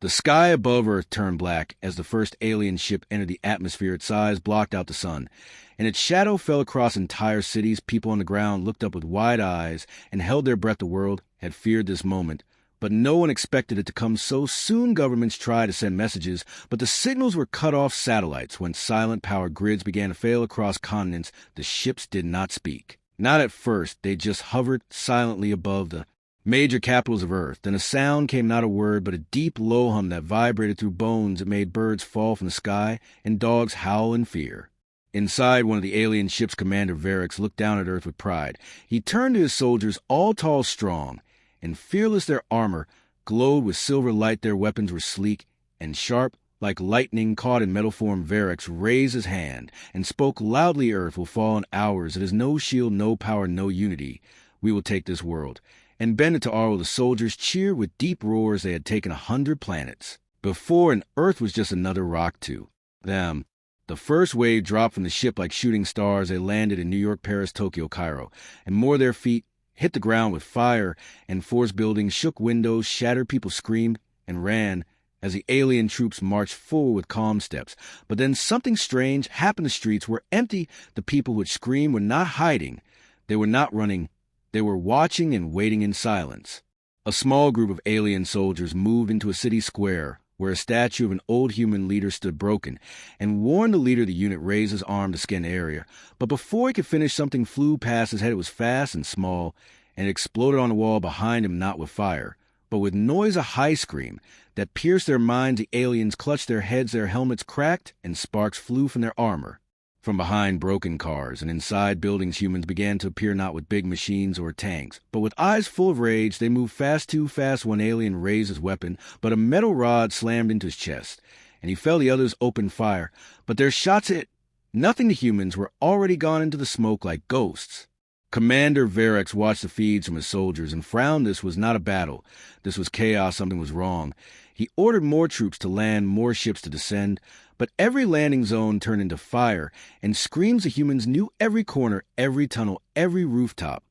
The sky above Earth turned black as the first alien ship entered the atmosphere. Its size blocked out the sun, and its shadow fell across entire cities. People on the ground looked up with wide eyes and held their breath. The world had feared this moment, but no one expected it to come so soon. Governments tried to send messages, but the signals were cut off. Satellites went silent. Power grids began to fail across continents. The ships did not speak. Not at first. They just hovered silently above the major capitals of Earth. Then a sound came, not a word, but a deep, low hum that vibrated through bones. It made birds fall from the sky and dogs howl in fear. Inside one of the alien ships, Commander Varix looked down at Earth with pride. He turned to his soldiers, all tall, strong, and fearless. Their armor glowed with silver light. Their weapons were sleek and sharp, like lightning caught in metal form. Varix raised his hand and spoke loudly. Earth will fall in hours. It is no shield, no power, no unity. We will take this world and bend it to our will. The soldiers cheered with deep roars. They had taken 100 planets before, and Earth was just another rock to them. The first wave dropped from the ship like shooting stars. They landed in New York, Paris, Tokyo, Cairo, and more. Their feet hit the ground with fire and force. Buildings shook, windows shattered. People screamed and ran as the alien troops marched forward with calm steps. But then something strange happened. The streets were empty. The people would scream were not hiding. They were not running. They were watching and waiting in silence. A small group of alien soldiers moved into a city square where a statue of an old human leader stood broken, and warned the leader of the unit raised his arm to scan the area. But before he could finish, something flew past his head. It was fast and small, and it exploded on the wall behind him, not with fire, but with noise. A high scream that pierced their minds. The aliens clutched their heads. Their helmets cracked, and sparks flew from their armor. From behind broken cars and inside buildings, humans began to appear, not with big machines or tanks, but with eyes full of rage. They moved fast, too fast. One alien raised his weapon, but a metal rod slammed into his chest, and he felt the others open fire. But their shots hit nothing. The humans were already gone into the smoke like ghosts. Commander Varix watched the feeds from his soldiers and frowned. This was not a battle. This was chaos. Something was wrong. He ordered more troops to land, more ships to descend, but every landing zone turned into fire, and screams. The humans knew every corner, every tunnel, every rooftop.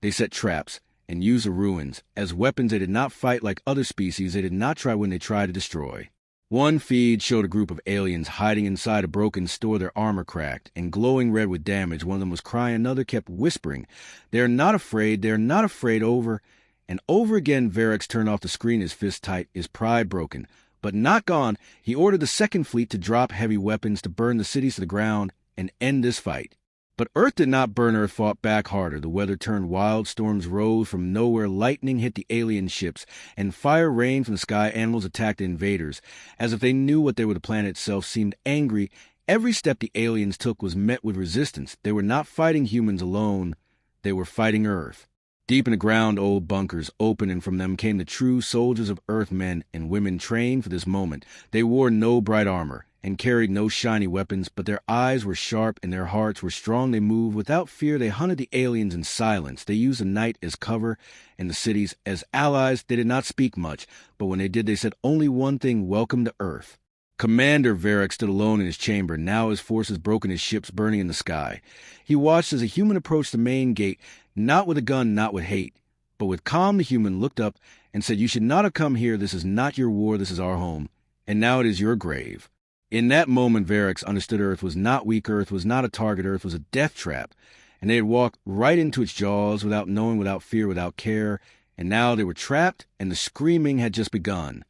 They set traps and used the ruins as weapons. They did not fight like other species. They did not try when they tried to destroy. One feed showed a group of aliens hiding inside a broken store, their armor cracked and glowing red with damage. One of them was crying. Another kept whispering, "They are not afraid. They are not afraid." Over and over again, Varix turned off the screen, his fist tight, his pride broken, but not gone. He ordered the second fleet to drop heavy weapons, to burn the cities to the ground and end this fight. But Earth did not burn. Earth fought back harder. The weather turned wild. Storms rose from nowhere. Lightning hit the alien ships, and fire rained from the sky. Animals attacked the invaders, as if they knew what they were. The planet itself seemed angry. Every step the aliens took was met with resistance. They were not fighting humans alone. They were fighting Earth. Deep in the ground, old bunkers opened, and from them came the true soldiers of Earth, men and women trained for this moment. They wore no bright armor and carried no shiny weapons, but their eyes were sharp and their hearts were strong. They moved without fear. They hunted the aliens in silence. They used the night as cover and the cities as allies. They did not speak much, but when they did, they said only one thing: welcome to Earth. Commander Varix stood alone in his chamber. Now his forces broken, his ships burning in the sky. He watched as a human approached the main gate, not with a gun, not with hate, but with calm. The human looked up and said, "You should not have come here. This is not your war. This is our home, and now it is your grave." In that moment, Varix understood Earth was not weak. Earth was not a target. Earth was a death trap, and they had walked right into its jaws without knowing, without fear, without care, and now they were trapped, and the screaming had just begun.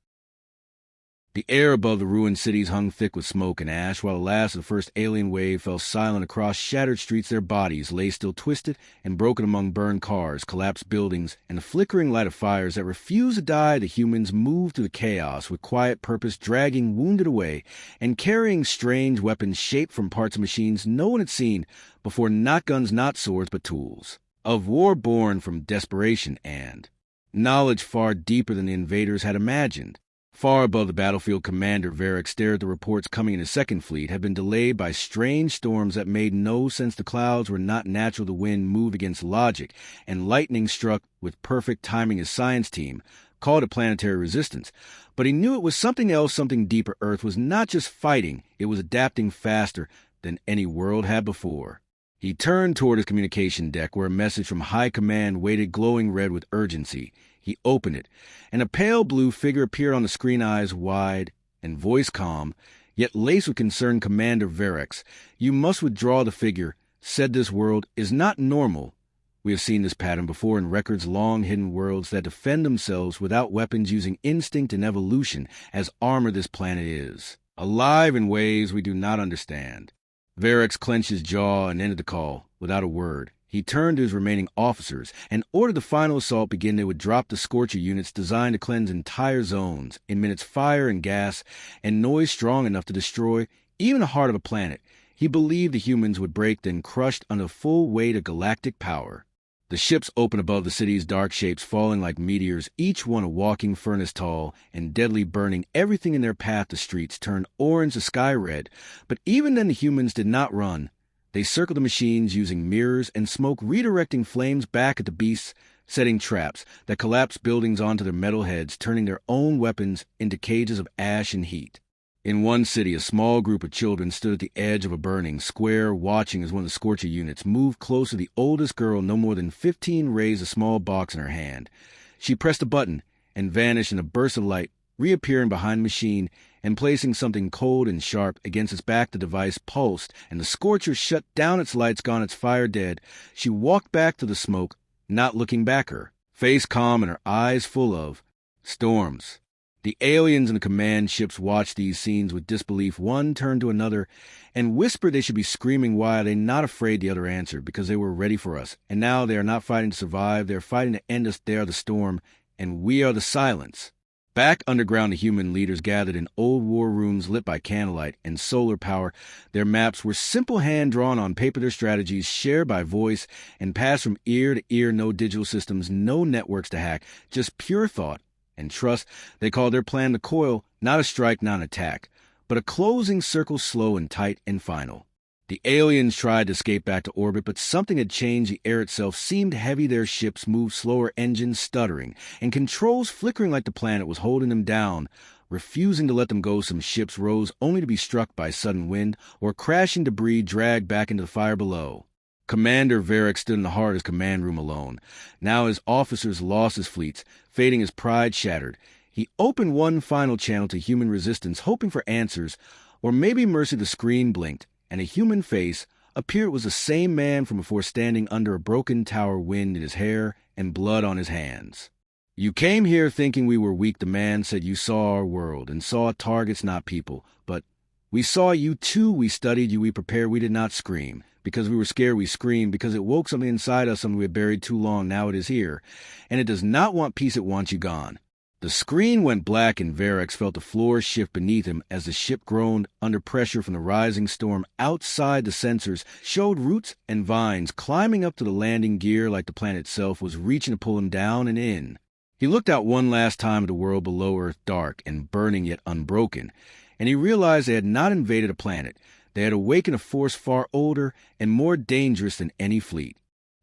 The air above the ruined cities hung thick with smoke and ash, while the last of the first alien wave fell silent across shattered streets. Their bodies lay still, twisted and broken among burned cars, collapsed buildings, and the flickering light of fires that refused to die. The humans moved through the chaos with quiet purpose, dragging wounded away and carrying strange weapons shaped from parts of machines no one had seen before. Not guns, not swords, but tools of war born from desperation and knowledge far deeper than the invaders had imagined. Far above the battlefield, Commander Varix stared at the reports coming in. His second fleet had been delayed by strange storms that made no sense. The clouds were not natural. The wind moved against logic, and lightning struck with perfect timing. His science team called it planetary resistance. But he knew it was something else, something deeper. Earth was not just fighting. It was adapting faster than any world had before. He turned toward his communication deck, where a message from High Command waited, glowing red with urgency. He opened it, and a pale blue figure appeared on the screen, eyes wide and voice calm, yet laced with concern. Commander Verex, you must withdraw. The figure said this world is not normal. We have seen this pattern before in records, long-hidden worlds that defend themselves without weapons, using instinct and evolution as armor. This planet is alive in ways we do not understand. Verex clenched his jaw and ended the call without a word. He turned to his remaining officers and ordered the final assault begin. They would drop the Scorcher units designed to cleanse entire zones, in minutes fire and gas and noise strong enough to destroy even the heart of a planet. He believed the humans would break, then crushed under the full weight of galactic power. The ships opened above the city's dark shapes, falling like meteors, each one a walking furnace tall and deadly, burning everything in their path. The streets turned orange, the sky red, but even then the humans did not run. They circled the machines using mirrors and smoke, redirecting flames back at the beasts, setting traps that collapsed buildings onto their metal heads, turning their own weapons into cages of ash and heat. In one city, a small group of children stood at the edge of a burning square, watching as one of the Scorcher units moved closer. The oldest girl, no more than 15, raised a small box in her hand. She pressed a button and vanished in a burst of light, reappearing behind the machine and placing something cold and sharp against its back. The device pulsed, and the Scorcher shut down. Its lights gone, its fire dead. She walked back to the smoke, not looking back, her face calm and her eyes full of storms. The aliens in the command ships watched these scenes with disbelief. One turned to another and whispered they should be screaming. Why are they not afraid? The other answered, because they were ready for us. And now they are not fighting to survive. They are fighting to end us. They are the storm, and we are the silence. Back underground, the human leaders gathered in old war rooms lit by candlelight and solar power. Their maps were simple, hand-drawn on paper. Their strategies shared by voice and passed from ear to ear. No digital systems, no networks to hack, just pure thought and trust. They called their plan the coil, not a strike, not an attack, but a closing circle, slow and tight and final. The aliens tried to escape back to orbit, but something had changed. The air itself seemed heavy. Their ships moved slower, engines stuttering, and controls flickering like the planet was holding them down, refusing to let them go. Some ships rose only to be struck by sudden wind or crashing debris dragged back into the fire below. Commander Verex stood in the heart of his command room alone. Now his officers lost his fleets, fading, his pride shattered. He opened one final channel to human resistance, hoping for answers, or maybe mercy. The screen blinked, and a human face appeared. It was the same man from before, standing under a broken tower, wind in his hair and blood on his hands. You came here thinking we were weak. The man said, you saw our world and saw targets, not people. But we saw you too. We studied you. We prepared. We did not scream because we were scared. We screamed because it woke something inside us, something we had buried too long. Now it is here, and it does not want peace. It wants you gone. The screen went black, and Verex felt the floor shift beneath him as the ship groaned under pressure from the rising storm. Outside, the sensors showed roots and vines climbing up to the landing gear like the planet itself was reaching to pull him down and in. He looked out one last time at the world below Earth, dark and burning yet unbroken, and he realized they had not invaded a planet. They had awakened a force far older and more dangerous than any fleet.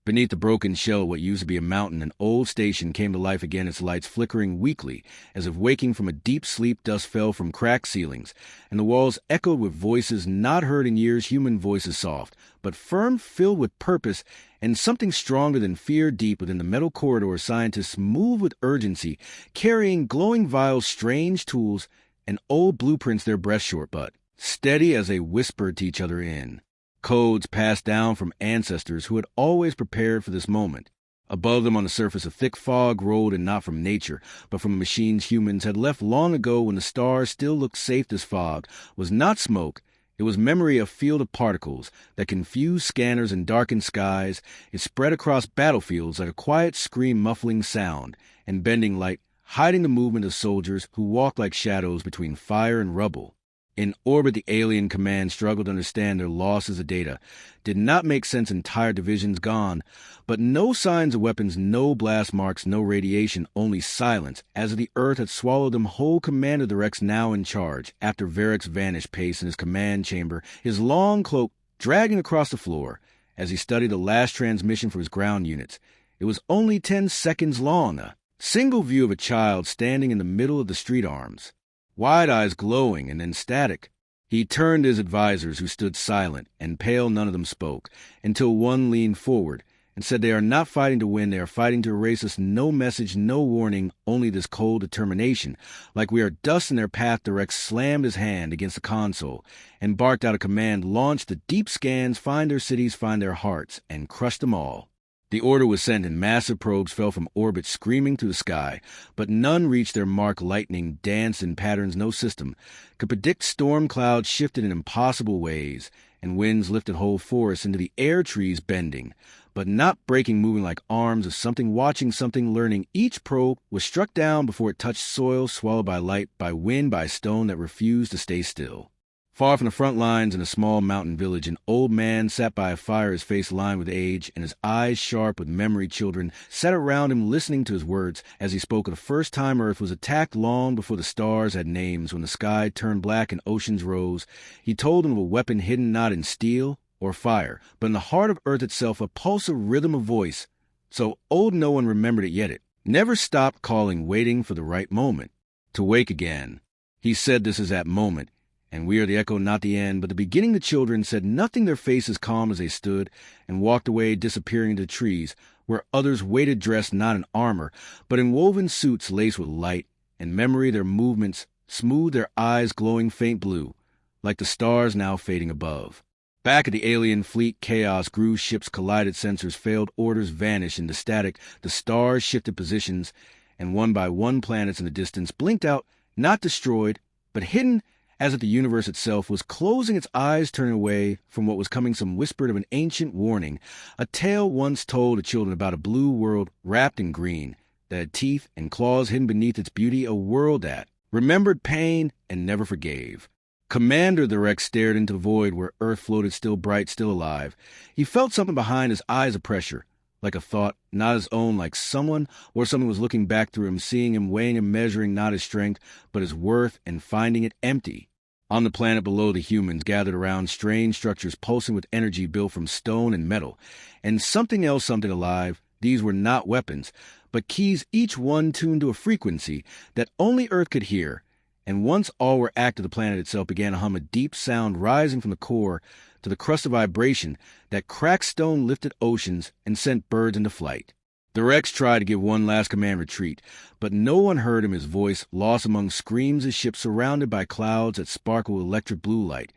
Beneath the broken shell of what used to be a mountain, an old station came to life again, its lights flickering weakly, as if waking from a deep sleep. Dust fell from cracked ceilings, and the walls echoed with voices not heard in years, human voices, soft, but firm, filled with purpose and something stronger than fear. Deep within the metal corridor, scientists moved with urgency, carrying glowing vials, strange tools, and old blueprints, their breath short but steady as they whispered to each other in codes passed down from ancestors who had always prepared for this moment. Above them on the surface, a thick fog rolled, and not from nature, but from machines humans had left long ago when the stars still looked safe. This fog was not smoke. It was memory, a field of particles that confused scanners and darkened skies. It spread across battlefields like a quiet scream, muffling sound and bending light, hiding the movement of soldiers who walked like shadows between fire and rubble. In orbit, the alien command struggled to understand their losses of data. Did not make sense. Entire divisions gone, but no signs of weapons, no blast marks, no radiation, only silence, as if the Earth had swallowed them whole. Commander Verex now in charge, after Verex vanished, paced in his command chamber, his long cloak dragging across the floor, as he studied the last transmission for his ground units. It was only 10 seconds long, a single view of a child standing in the middle of the street arms, wide eyes glowing and then static. He turned to his advisors, who stood silent and pale. None of them spoke, until one leaned forward and said they are not fighting to win, they are fighting to erase us. No message, no warning, only this cold determination. Like we are dust in their path, the Rex slammed his hand against the console and barked out a command, launched the deep scans, find their cities, find their hearts, and crushed them all. The order was sent, and massive probes fell from orbit screaming through the sky, but none reached their mark. Lightning danced in patterns no system could predict. Storm clouds shifted in impossible ways, and winds lifted whole forests into the air, trees bending, but not breaking, moving like arms of something watching, something learning. Each probe was struck down before it touched soil, swallowed by light, by wind, by stone that refused to stay still. Far from the front lines, in a small mountain village, an old man sat by a fire, his face lined with age and his eyes sharp with memory. Children sat around him listening to his words as he spoke of the first time Earth was attacked, long before the stars had names, when the sky turned black and oceans rose. He told them of a weapon hidden not in steel or fire, but in the heart of Earth itself, a pulse of rhythm of voice. So old no one remembered it yet. It never stopped calling, waiting for the right moment to wake again. He said, "This is that moment, and we are the echo, not the end, but the beginning." The children said nothing, their faces calm as they stood and walked away, disappearing into the trees, where others waited, dressed not in armor, but in woven suits laced with light and memory. Their movements smooth, their eyes glowing faint blue, like the stars now fading above. Back at the alien fleet, chaos grew. Ships collided, sensors failed, orders vanished into static. The stars shifted positions, and one by one planets in the distance blinked out, not destroyed, but hidden, as if the universe itself was closing its eyes, turning away from what was coming. Some whispered of an ancient warning, a tale once told to children about a blue world wrapped in green, that had teeth and claws hidden beneath its beauty, a world that remembered pain and never forgave. Commander, the Rex stared into the void where Earth floated, still bright, still alive. He felt something behind his eyes, a pressure, like a thought, not his own, like someone or something was looking back through him, seeing him, weighing him, measuring not his strength, but his worth, and finding it empty. On the planet below, the humans gathered around, strange structures pulsing with energy built from stone and metal, and something else, something alive. These were not weapons, but keys, each one tuned to a frequency that only Earth could hear. And once all were active, the planet itself began to hum, a deep sound rising from the core to the crust of vibration that cracked stone, lifted oceans, and sent birds into flight. The Rex tried to give one last command, retreat, but no one heard him, his voice lost among screams. His ship surrounded by clouds that sparkled with electric blue light,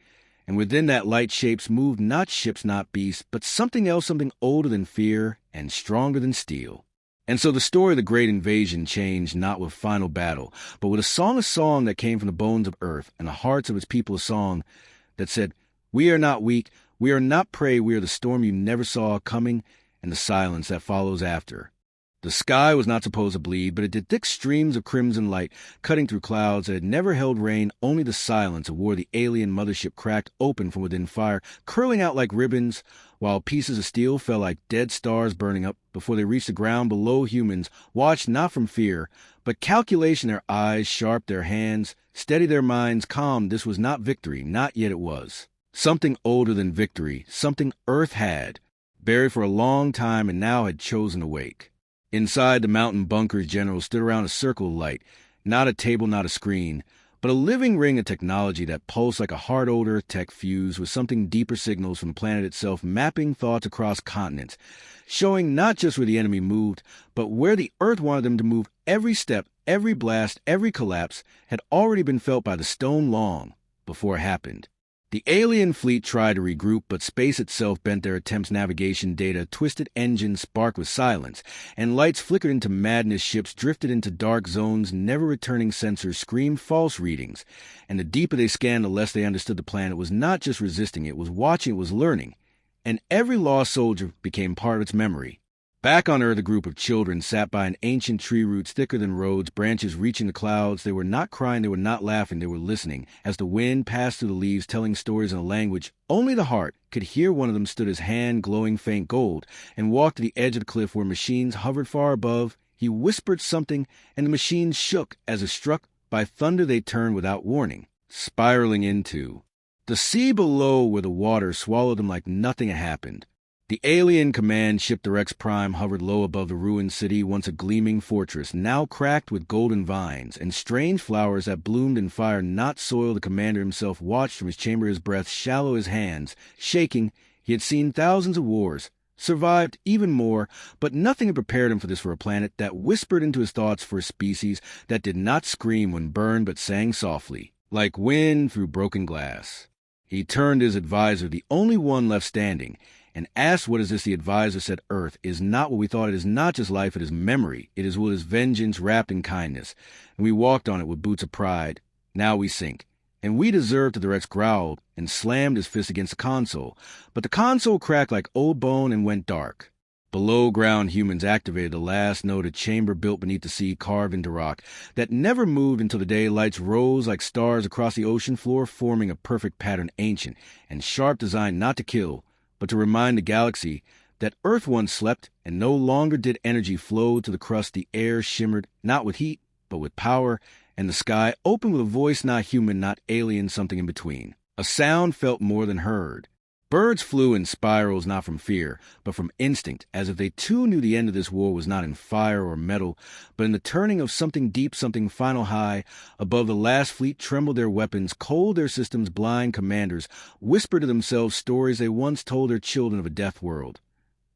and within that light shapes moved, not ships, not beasts, but something else, something older than fear and stronger than steel. And so the story of the great invasion changed, not with final battle, but with a song that came from the bones of Earth and the hearts of its people, a song that said, "We are not weak, we are not prey, we are the storm you never saw coming, and the silence that follows after." The sky was not supposed to bleed, but it did thick streams of crimson light, cutting through clouds that had never held rain. Only the silence of war. The alien mothership cracked open from within, fire curling out like ribbons, while pieces of steel fell like dead stars burning up before they reached the ground below. Humans watched not from fear, but calculation, their eyes sharp, their hands steady, their minds calm. This was not victory, not yet it was. Something older than victory, something Earth had buried for a long time and now had chosen to wake. Inside the mountain bunkers, generals stood around a circle of light, not a table, not a screen, but a living ring of technology that pulsed like a hard odor, tech fused with something deeper, signals from the planet itself, mapping thoughts across continents, showing not just where the enemy moved, but where the Earth wanted them to move. Every step, every blast, every collapse had already been felt by the stone long before it happened. The alien fleet tried to regroup, but space itself bent their attempts. Navigation data, twisted engines sparked with silence, and lights flickered into madness. Ships drifted into dark zones, never returning. Sensors screamed false readings, and the deeper they scanned, the less they understood. The planet was not just resisting, it was watching, it was learning, and every lost soldier became part of its memory. Back on Earth, a group of children sat by an ancient tree, roots thicker than roads, branches reaching the clouds. They were not crying, they were not laughing, they were listening as the wind passed through the leaves, telling stories in a language only the heart could hear. One of them stood, his hand glowing faint gold, and walked to the edge of the cliff where machines hovered far above. He whispered something, and the machines shook as if struck by thunder. They turned without warning, spiraling into the sea below, where the water swallowed them like nothing had happened. The alien command ship, the Rex Prime, hovered low above the ruined city, once a gleaming fortress, now cracked with golden vines and strange flowers that bloomed in fire, not soil. The commander himself watched from his chamber, his breath shallow, his hands shaking. He had seen thousands of wars, survived even more, but nothing had prepared him for this for a planet that whispered into his thoughts for a species that did not scream when burned but sang softly, like wind through broken glass. He turned to his advisor, the only one left standing, and asked, "What is this?" The advisor said, "Earth is not what we thought. It is not just life, it is memory. It is what is vengeance wrapped in kindness. And we walked on it with boots of pride. Now we sink. And we deserve to." The Rex growled and slammed his fist against the console, but the console cracked like old bone and went dark. Below-ground humans activated the last node, a chamber built beneath the sea, carved into rock, that never moved until the day lights rose like stars across the ocean floor, forming a perfect pattern, ancient and sharp, designed not to kill, but to remind the galaxy that Earth once slept, and no longer did energy flow to the crust. The air shimmered, not with heat, but with power, and the sky opened with a voice not human, not alien, something in between. A sound felt more than heard. Birds flew in spirals, not from fear, but from instinct, as if they too knew the end of this war was not in fire or metal, but in the turning of something deep, something final. High above the last fleet trembled their weapons, cold their systems. Blind commanders whispered to themselves stories they once told their children of a death world.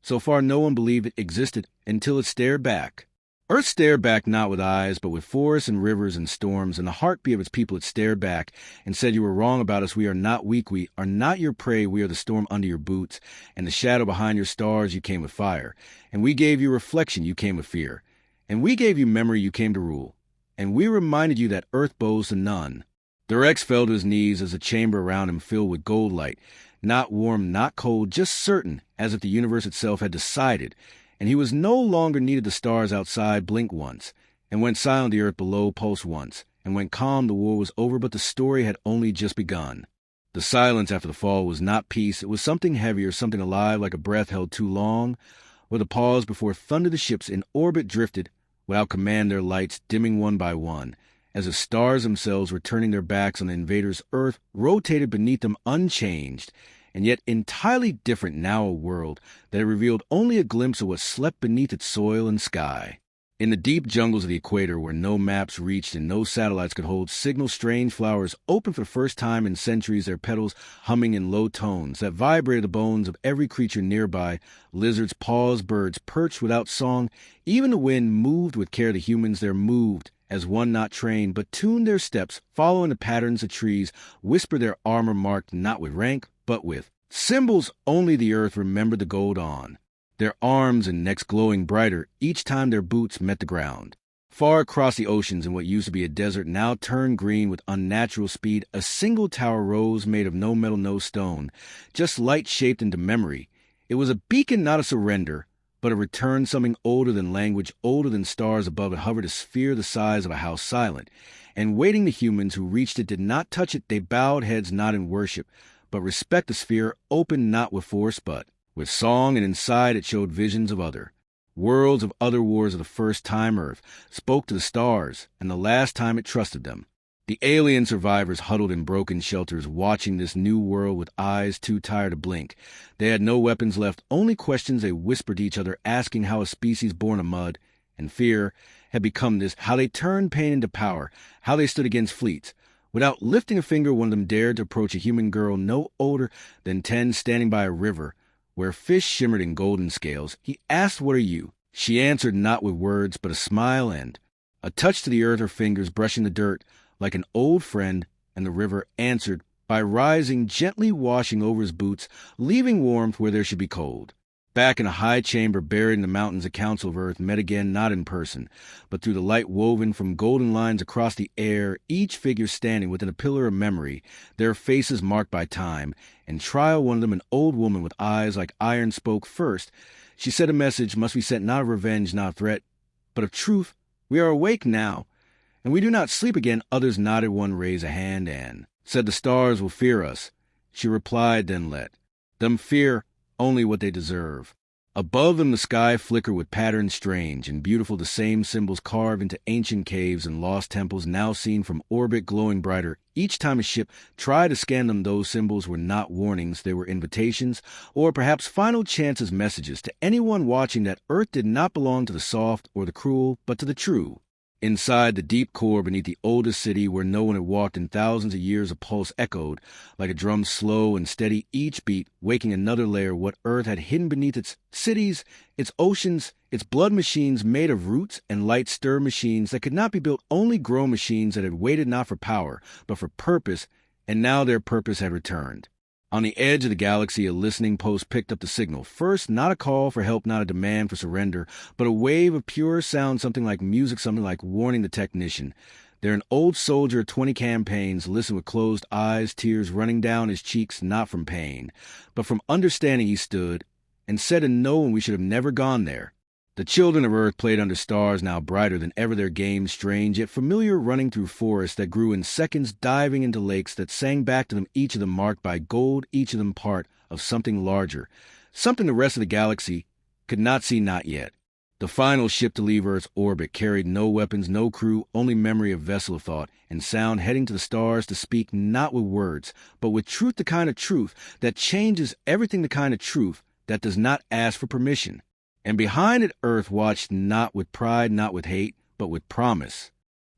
So far no one believed it existed until it stared back. Earth stared back, not with eyes, but with forests and rivers and storms, and the heartbeat of its people. It stared back and said, "You were wrong about us. We are not weak. We are not your prey. We are the storm under your boots, and the shadow behind your stars. You came with fire. And we gave you reflection. You came with fear. And we gave you memory. You came to rule. And we reminded you that Earth bows to none." The Rex fell to his knees as the chamber around him filled with gold light, not warm, not cold, just certain, as if the universe itself had decided, and he was no longer needed. The stars outside blinked once, and went silent. The earth below pulsed once, and went calm. The war was over, but the story had only just begun. The silence after the fall was not peace. It was something heavier, something alive, like a breath held too long, with a pause before thunder. The ships in orbit drifted, without command, their lights dimming one by one, as the stars themselves were turning their backs on the invaders. Earth rotated beneath them, unchanged, and yet entirely different. Now a world that had revealed only a glimpse of what slept beneath its soil and sky. In the deep jungles of the equator, where no maps reached and no satellites could hold signals, strange flowers opened for the first time in centuries, their petals humming in low tones that vibrated the bones of every creature nearby. Lizards paused, birds perched without song. Even the wind moved with care. The humans there moved as one not trained, but tuned their steps, following the patterns of trees, whispered their armor marked not with rank, but with symbols only the earth remembered. The gold on their arms and necks glowing brighter each time their boots met the ground. Far across the oceans, in what used to be a desert now turned green with unnatural speed, a single tower rose, made of no metal, no stone, just light shaped into memory. It was a beacon, not a surrender, but a return. Something older than language, older than stars above it, hovered, a sphere the size of a house, silent and waiting. The humans who reached it did not touch it. They bowed heads, not in worship, but respect. The sphere opened not with force, but with song, and inside it showed visions of other worlds, of other wars. Of the first time Earth spoke to the stars, and the last time it trusted them. The alien survivors huddled in broken shelters, watching this new world with eyes too tired to blink. They had no weapons left, only questions. They whispered to each other, asking how a species born of mud and fear had become this, how they turned pain into power, how they stood against fleets. Without lifting a finger, one of them dared to approach a human girl no older than 10, standing by a river where fish shimmered in golden scales. He asked, "What are you?" She answered, not with words, but a smile and a touch to the earth, her fingers brushing the dirt like an old friend. And the river answered by rising, gently washing over his boots, leaving warmth where there should be cold. Back in a high chamber buried in the mountains, a council of Earth met again, not in person, but through the light woven from golden lines across the air, each figure standing within a pillar of memory, their faces marked by time. And trial, one of them, an old woman with eyes like iron, spoke first. She said a message must be sent, not of revenge, not of threat, but of truth. "We are awake now, and we do not sleep again." Others nodded, one raised a hand and said, "The stars will fear us." She replied, "Then let them fear only what they deserve." Above them the sky flickered with patterns strange and beautiful, the same symbols carved into ancient caves and lost temples, now seen from orbit, glowing brighter. Each time a ship tried to scan them, those symbols were not warnings, they were invitations, or perhaps final chances, messages to anyone watching that Earth did not belong to the soft or the cruel, but to the true. Inside the deep core beneath the oldest city where no one had walked in thousands of years, a pulse echoed, like a drum slow and steady, each beat waking another layer what Earth had hidden beneath its cities, its oceans, its blood machines made of roots and light stir machines that could not be built, only grow machines that had waited not for power, but for purpose, and now their purpose had returned. On the edge of the galaxy, a listening post picked up the signal. First, not a call for help, not a demand for surrender, but a wave of pure sound, something like music, something like warning the technician. There, an old soldier of 20 campaigns listened with closed eyes, tears running down his cheeks, not from pain, but from understanding. He stood and said in no, and we should have never gone there. The children of Earth played under stars now brighter than ever, their games strange, yet familiar, running through forests that grew in seconds, diving into lakes that sang back to them, each of them marked by gold, each of them part of something larger, something the rest of the galaxy could not see, not yet. The final ship to leave Earth's orbit carried no weapons, no crew, only memory of vessel of thought and sound heading to the stars to speak not with words, but with truth, the kind of truth that changes everything, the kind of truth that does not ask for permission. And behind it, Earth watched not with pride, not with hate, but with promise.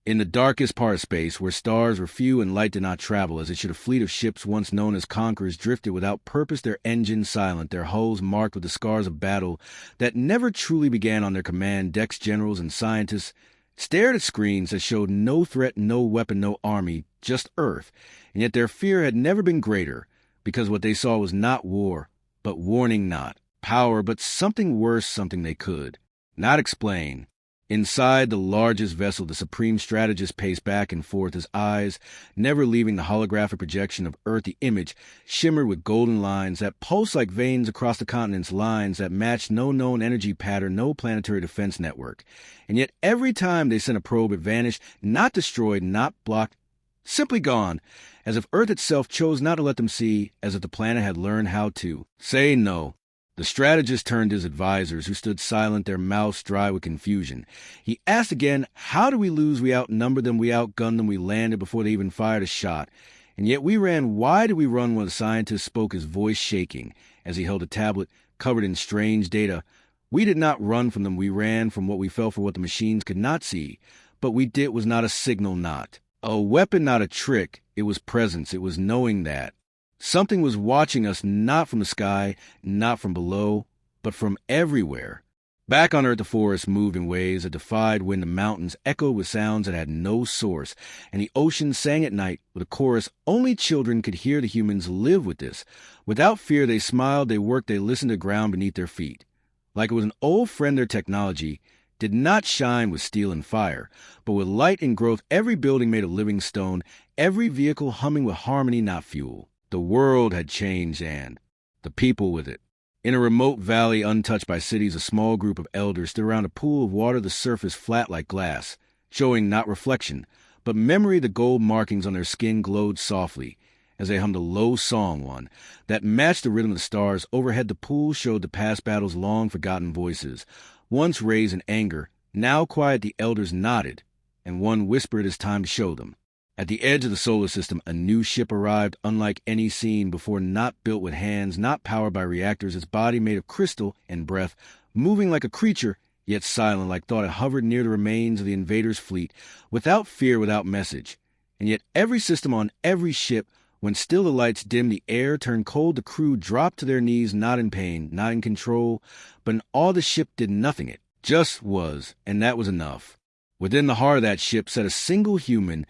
In the darkest part of space, where stars were few and light did not travel, as it should, a fleet of ships once known as conquerors drifted without purpose, their engines silent, their hulls marked with the scars of battle that never truly began. On their command decks, generals and scientists stared at screens that showed no threat, no weapon, no army, just Earth. And yet their fear had never been greater, because what they saw was not war, but warning, not power, but something worse, something they could not explain. Inside the largest vessel, the supreme strategist paced back and forth, his eyes never leaving the holographic projection of Earth. The image shimmered with golden lines that pulsed like veins across the continents, lines that matched no known energy pattern, no planetary defense network. And yet every time they sent a probe, it vanished, not destroyed, not blocked, simply gone, as if Earth itself chose not to let them see, as if the planet had learned how to say no. The strategist turned to his advisors, who stood silent, their mouths dry with confusion. He asked again, how did we lose? We outnumbered them, we outgunned them, we landed before they even fired a shot. And yet we ran. Why did we run? When the scientist spoke, his voice shaking, as he held a tablet covered in strange data. We did not run from them, we ran from what we felt, for what the machines could not see. But we did was not a signal, not a weapon, not a trick. It was presence, it was knowing that something was watching us, not from the sky, not from below, but from everywhere. Back on Earth, the forests moved in waves that defied wind. The mountains echoed with sounds that had no source, and the ocean sang at night with a chorus only children could hear. The humans lived with this. Without fear, they smiled, they worked, they listened to the ground beneath their feet. Like it was an old friend, their technology did not shine with steel and fire, but with light and growth. Every building made of living stone, every vehicle humming with harmony, not fuel. The world had changed, and the people with it. In a remote valley untouched by cities, a small group of elders stood around a pool of water, the surface flat like glass, showing not reflection, but memory. The gold markings on their skin glowed softly as they hummed a low song, one that matched the rhythm of the stars. Overhead, the pool showed the past battles, long forgotten voices, once raised in anger, now quiet. The elders nodded, and one whispered, "It's time to show them." At the edge of the solar system, a new ship arrived, unlike any seen before, not built with hands, not powered by reactors, its body made of crystal and breath, moving like a creature, yet silent like thought. It hovered near the remains of the invaders' fleet, without fear, without message. And yet every system on every ship, when still the lights dimmed, the air turned cold, the crew dropped to their knees, not in pain, not in control, but in awe. The ship did nothing, it just was, and that was enough. Within the heart of that ship sat a single human,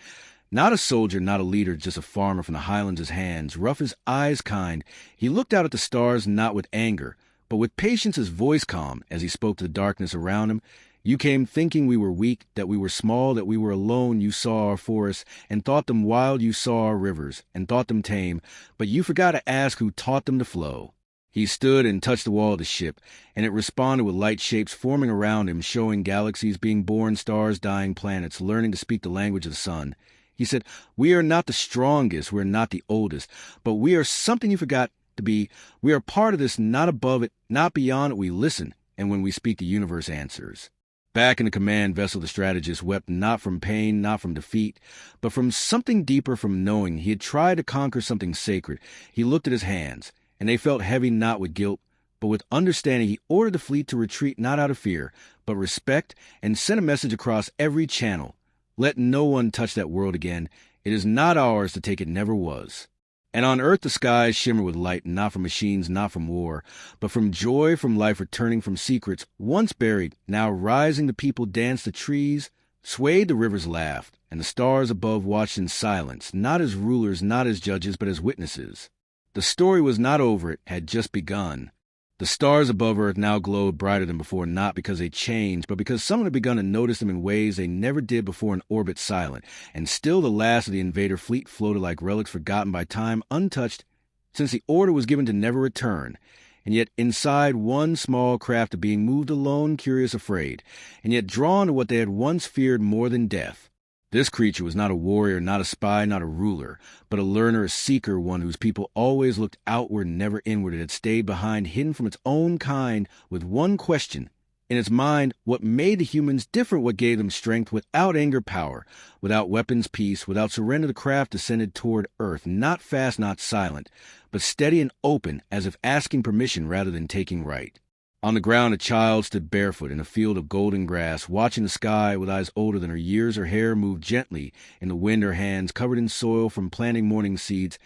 not a soldier, not a leader, just a farmer from the highlands. His hands, rough, his eyes kind. He looked out at the stars, not with anger, but with patience, his voice calm, as he spoke to the darkness around him. You came thinking we were weak, that we were small, that we were alone. You saw our forests, and thought them wild. You saw our rivers, and thought them tame, but you forgot to ask who taught them to flow. He stood and touched the wall of the ship, and it responded with light shapes forming around him, showing galaxies being born, stars dying, planets learning to speak the language of the sun. He said, "We are not the strongest, we are not the oldest, but we are something you forgot to be. We are part of this, not above it, not beyond it. We listen, and when we speak, the universe answers." Back in the command vessel, the strategist wept, not from pain, not from defeat, but from something deeper, from knowing. He had tried to conquer something sacred. He looked at his hands, and they felt heavy, not with guilt, but with understanding he ordered the fleet to retreat not out of fear, but respect, and sent a message across every channel. Let no one touch that world again. It is not ours to take, it never was. And on earth the skies shimmer with light, not from machines, not from war, but from joy, from life returning, from secrets once buried, now rising. The people danced, the trees swayed, the rivers laughed, and the stars above watched in silence, not as rulers, not as judges, but as witnesses. The story was not over, it had just begun. The stars above Earth now glowed brighter than before, not because they changed, but because someone had begun to notice them in ways they never did before. In orbit silent, and still the last of the invader fleet floated like relics forgotten by time, untouched since the order was given to never return. And yet inside one small craft, a being moved alone, curious, afraid, and yet drawn to what they had once feared more than death. This creature was not a warrior, not a spy, not a ruler, but a learner, a seeker, one whose people always looked outward and never inward. It had stayed behind, hidden from its own kind, with one question in its mind: what made the humans different, what gave them strength? Without anger, power; without weapons, peace; without surrender, the craft descended toward Earth, not fast, not silent, but steady and open, as if asking permission rather than taking right. On the ground a child stood barefoot in a field of golden grass, watching the sky with eyes older than her years. Her hair moved gently in the wind, her hands covered in soil from planting morning seeds.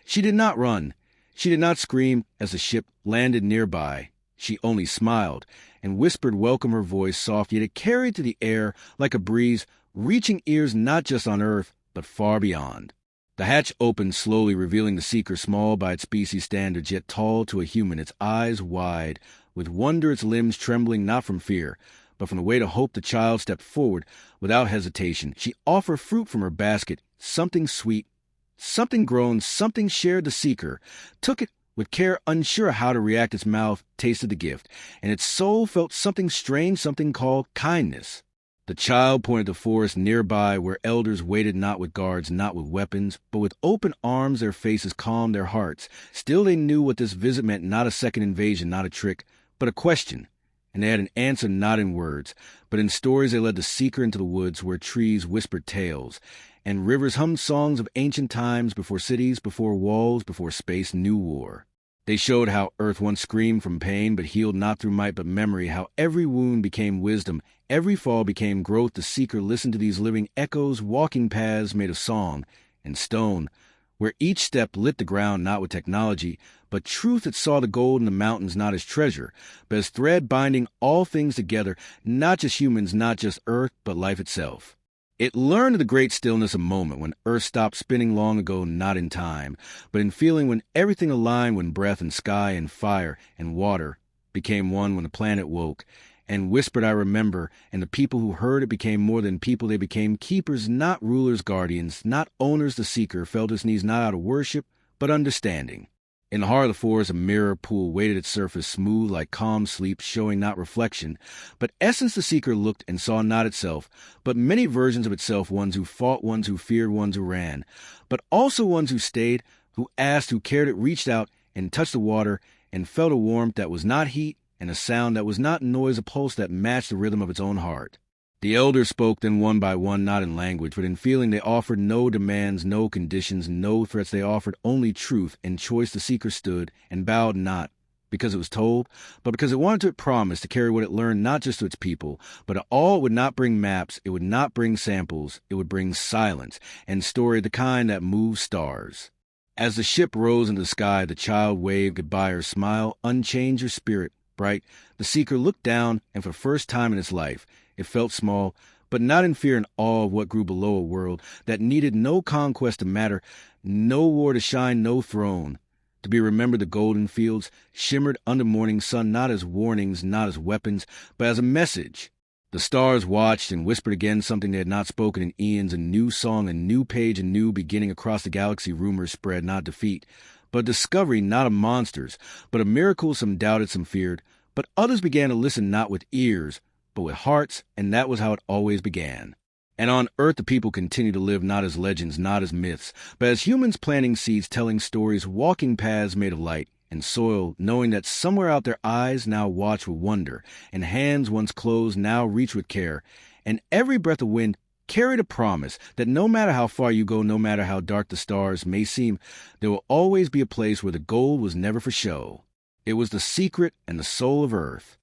She did not run. She did not scream as the ship landed nearby. She only smiled and whispered welcome, her voice soft, yet it carried to the air like a breeze, reaching ears not just on Earth, but far beyond. The hatch opened slowly, revealing the seeker, small by its species standards, yet tall to a human, its eyes wide with wonder, its limbs trembling not from fear, but from the weight of hope. The child stepped forward without hesitation. She offered fruit from her basket, something sweet, something grown, something shared. The seeker took it with care, unsure how to react. Its mouth tasted the gift, and its soul felt something strange, something called kindness. The child pointed to the forest nearby, where elders waited, not with guards, not with weapons, but with open arms. Their faces calmed, their hearts. Still they knew what this visit meant, not a second invasion, not a trick, but a question. And they had an answer not in words, but in stories. They led the seeker into the woods, where trees whispered tales, and rivers hummed songs of ancient times, before cities, before walls, before space knew war. They showed how Earth once screamed from pain, but healed not through might but memory, how every wound became wisdom, every fall became growth. The seeker listened to these living echoes, walking paths made of song and stone, where each step lit the ground, not with technology, but truth. It saw the gold in the mountains not as treasure, but as thread binding all things together, not just humans, not just Earth, but life itself. It learned of the great stillness, a moment when Earth stopped spinning long ago, not in time, but in feeling, when everything aligned, when breath and sky and fire and water became one, when the planet woke and whispered, I remember, and the people who heard it became more than people. They became keepers, not rulers, guardians, not owners. The seeker felt his knees not out of worship, but understanding. In the heart of the forest, a mirror pool waited its surface, smooth like calm sleep, showing not reflection, but essence. The seeker looked and saw not itself, but many versions of itself, ones who fought, ones who feared, ones who ran, but also ones who stayed, who asked, who cared. It reached out and touched the water and felt a warmth that was not heat, and a sound that was not noise, a pulse that matched the rhythm of its own heart. The elders spoke then one by one, not in language, but in feeling. They offered no demands, no conditions, no threats. They offered only truth and choice. The seeker stood and bowed, not because it was told, but because it wanted to promise to carry what it learned, not just to its people, but to all. It would not bring maps, it would not bring samples, it would bring silence and story, the kind that moves stars. As the ship rose into the sky, the child waved goodbye. Her smile unchanged, her spirit bright. The seeker looked down, and for the first time in its life, it felt small, but not in fear and awe of what grew below, a world that needed no conquest to matter, no war to shine, no throne to be remembered. The golden fields shimmered under morning sun, not as warnings, not as weapons, but as a message. The stars watched and whispered again something they had not spoken in eons, a new song, a new page, a new beginning. Across the galaxy rumors spread, not defeat, but discovery, not of monsters, but of miracles. Some doubted, some feared, but others began to listen, not with ears, but with hearts, and that was how it always began. And on Earth the people continued to live, not as legends, not as myths, but as humans, planting seeds, telling stories, walking paths made of light and soil, knowing that somewhere out there eyes now watch with wonder, and hands once closed now reach with care, and every breath of wind carried a promise that no matter how far you go, no matter how dark the stars may seem, there will always be a place where the gold was never for show. It was the secret and the soul of Earth.